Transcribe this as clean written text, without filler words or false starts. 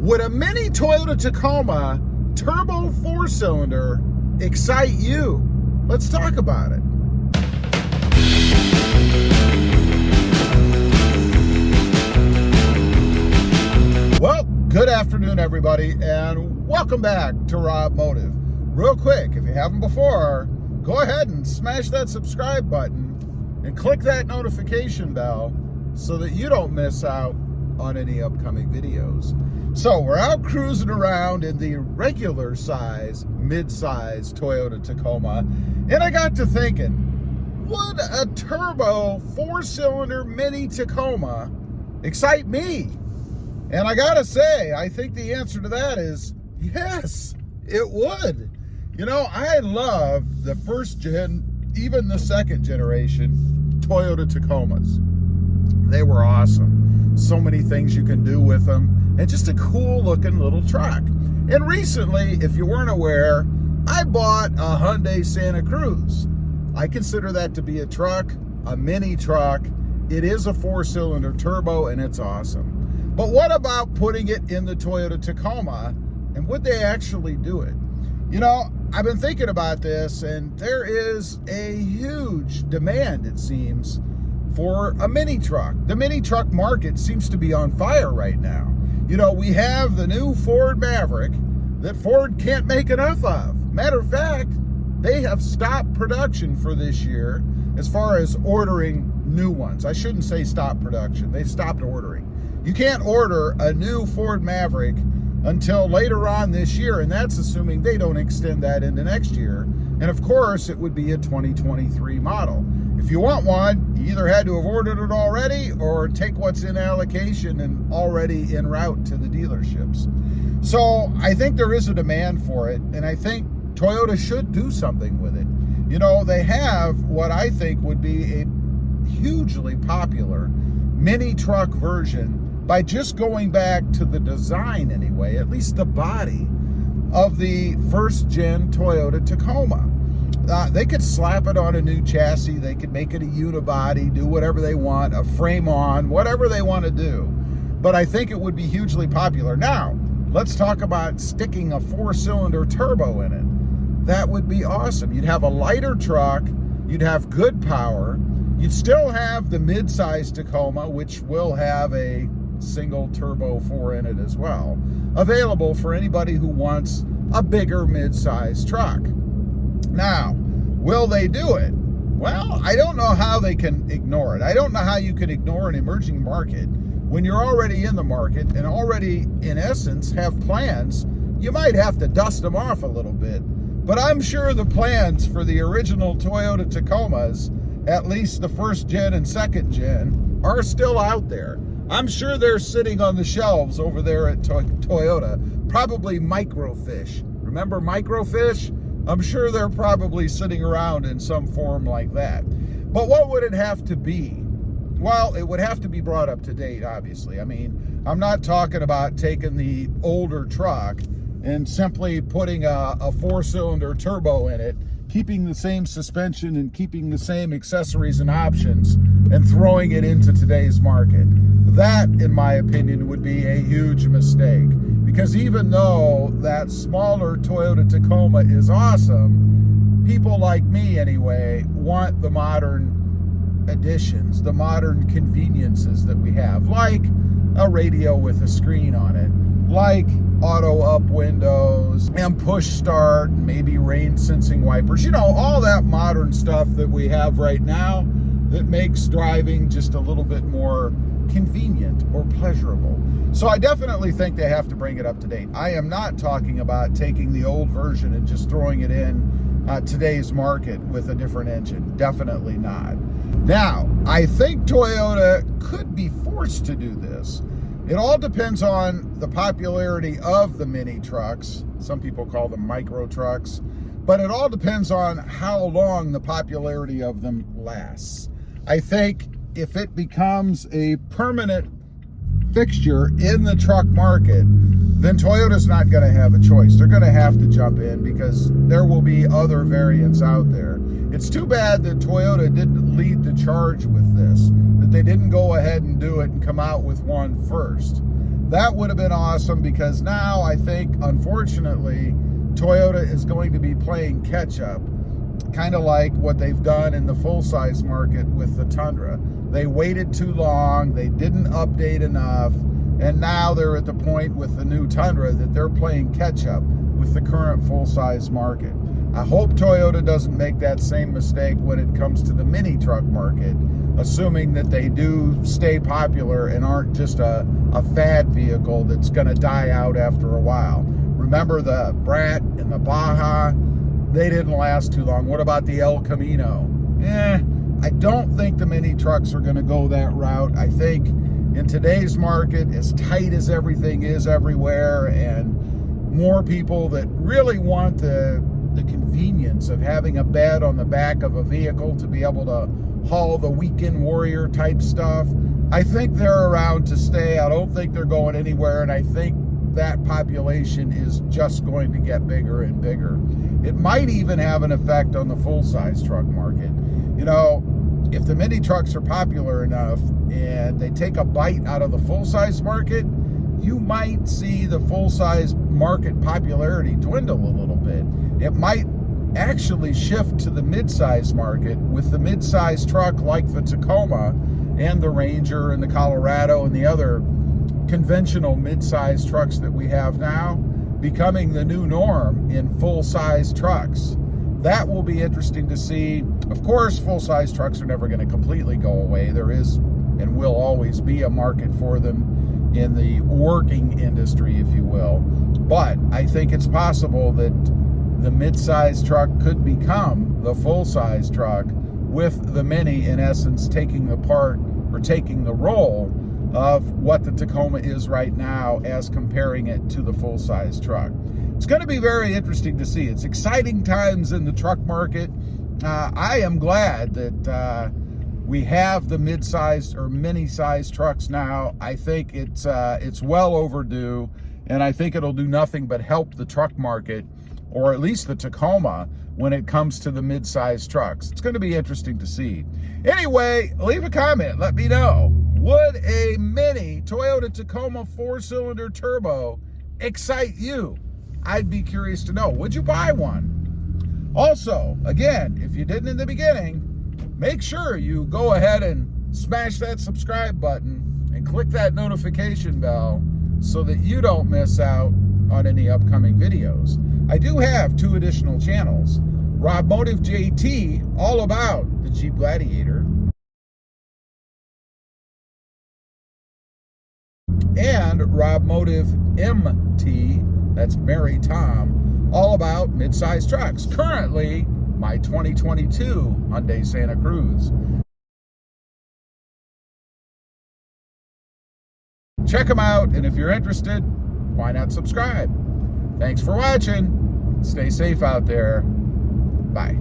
Would a mini Toyota Tacoma turbo 4-cylinder excite you? Let's talk about it. Well, good afternoon, everybody, and welcome back to Robmotive. Real quick, if you haven't before, go ahead and smash that subscribe button and click that notification bell so that you don't miss out on any upcoming videos. So we're out cruising around in the regular size, mid-size Toyota Tacoma, and I got to thinking, would a turbo 4-cylinder mini Tacoma excite me? And I gotta say, I think the answer to that is yes, it would. You know, I love the first gen, even the second generation Toyota Tacomas. They were awesome. So many things you can do with them, and just a cool looking little truck. And recently, if you weren't aware, I bought a Hyundai Santa Cruz. I consider that to be a truck, a mini truck. It is a 4-cylinder turbo, and it's awesome. But what about putting it in the Toyota Tacoma, and would they actually do it? You know, I've been thinking about this, and there is a huge demand, it seems, for a mini truck. The mini truck market seems to be on fire right now. You know, we have the new Ford Maverick that Ford can't make enough of. Matter of fact, they have stopped production for this year as far as ordering new ones. I shouldn't say stop production. They've stopped ordering. You can't order a new Ford Maverick until later on this year, and that's assuming they don't extend that into next year. And of course, it would be a 2023 model. If you want one, you either had to have ordered it already or take what's in allocation and already en route to the dealerships. So I think there is a demand for it, and I think Toyota should do something with it. You know, they have what I think would be a hugely popular mini truck version by just going back to the design anyway, at least the body of the first gen Toyota Tacoma. They could slap it on a new chassis, they could make it a unibody, do whatever they want, a frame on, whatever they want to do. But I think it would be hugely popular. Now, let's talk about sticking a 4-cylinder turbo in it. That would be awesome. You'd have a lighter truck, you'd have good power, you'd still have the mid-size Tacoma, which will have a single turbo 4 in it as well, available for anybody who wants a bigger mid-size truck. Now, will they do it? Well, I don't know how they can ignore it. I don't know how you can ignore an emerging market when you're already in the market and already, in essence, have plans. You might have to dust them off a little bit, but I'm sure the plans for the original Toyota Tacomas, at least the first gen and second gen, are still out there. I'm sure they're sitting on the shelves over there at Toyota, probably microfiche. Remember microfiche? I'm sure they're probably sitting around in some form like that. But what would it have to be? Well, it would have to be brought up to date, obviously. I mean, I'm not talking about taking the older truck and simply putting a 4-cylinder turbo in it, keeping the same suspension and keeping the same accessories and options, and throwing it into today's market. That, in my opinion, would be a huge mistake. Because even though that smaller Toyota Tacoma is awesome, people like me anyway want the modern additions, the modern conveniences that we have, like a radio with a screen on it, like auto up windows and push start, maybe rain sensing wipers, you know, all that modern stuff that we have right now that makes driving just a little bit more convenient or pleasurable. So I definitely think they have to bring it up to date. I am not talking about taking the old version and just throwing it in today's market with a different engine. Definitely not. Now, I think Toyota could be forced to do this. It all depends on the popularity of the mini trucks. Some people call them micro trucks, but it all depends on how long the popularity of them lasts. I think if it becomes a permanent fixture in the truck market, then Toyota's not going to have a choice. They're going to have to jump in because there will be other variants out there. It's too bad that Toyota didn't lead the charge with this, that they didn't go ahead and do it and come out with one first. That would have been awesome, because now I think, unfortunately, Toyota is going to be playing catch up, kind of like what they've done in the full-size market with the Tundra. They waited too long, they didn't update enough, and now they're at the point with the new Tundra that they're playing catch up with the current full-size market. I hope Toyota doesn't make that same mistake when it comes to the mini truck market, assuming that they do stay popular and aren't just a fad vehicle that's going to die out after a while. Remember the Brat and the Baja? They didn't last too long. What about the El Camino? I don't think the mini trucks are going to go that route. I think in today's market, as tight as everything is everywhere, and more people that really want the convenience of having a bed on the back of a vehicle to be able to haul the weekend warrior type stuff, I think they're around to stay. I don't think they're going anywhere, and I think that population is just going to get bigger and bigger. It might even have an effect on the full-size truck market. You know, if the mini trucks are popular enough and they take a bite out of the full-size market, you might see the full-size market popularity dwindle a little bit. It might actually shift to the mid-size market, with the mid-size truck like the Tacoma and the Ranger and the Colorado and the other conventional mid-size trucks that we have now becoming the new norm in full-size trucks. That will be interesting to see. Of course, full-size trucks are never going to completely go away. There is and will always be a market for them in the working industry, if you will. But I think it's possible that the mid-size truck could become the full-size truck, with the Mini, in essence, taking the part or taking the role of what the Tacoma is right now, as comparing it to the full-size truck. It's going to be very interesting to see. It's exciting times in the truck market. I am glad that we have the mid-sized or mini-sized trucks now. I think it's well overdue, and I think it'll do nothing but help the truck market, or at least the Tacoma, when it comes to the mid-sized trucks. It's going to be interesting to see. Anyway, leave a comment. Let me know. Would a mini Toyota Tacoma 4-cylinder turbo excite you? I'd be curious to know. Would you buy one? Also, again, if you didn't in the beginning, make sure you go ahead and smash that subscribe button and click that notification bell so that you don't miss out on any upcoming videos. I do have 2 additional channels. Robmotive JT, all about the Jeep Gladiator, and Robmotive MT, that's Mary Tom, all about mid-size trucks. Currently, my 2022 Hyundai Santa Cruz. Check them out, and if you're interested, why not subscribe? Thanks for watching. Stay safe out there. Bye.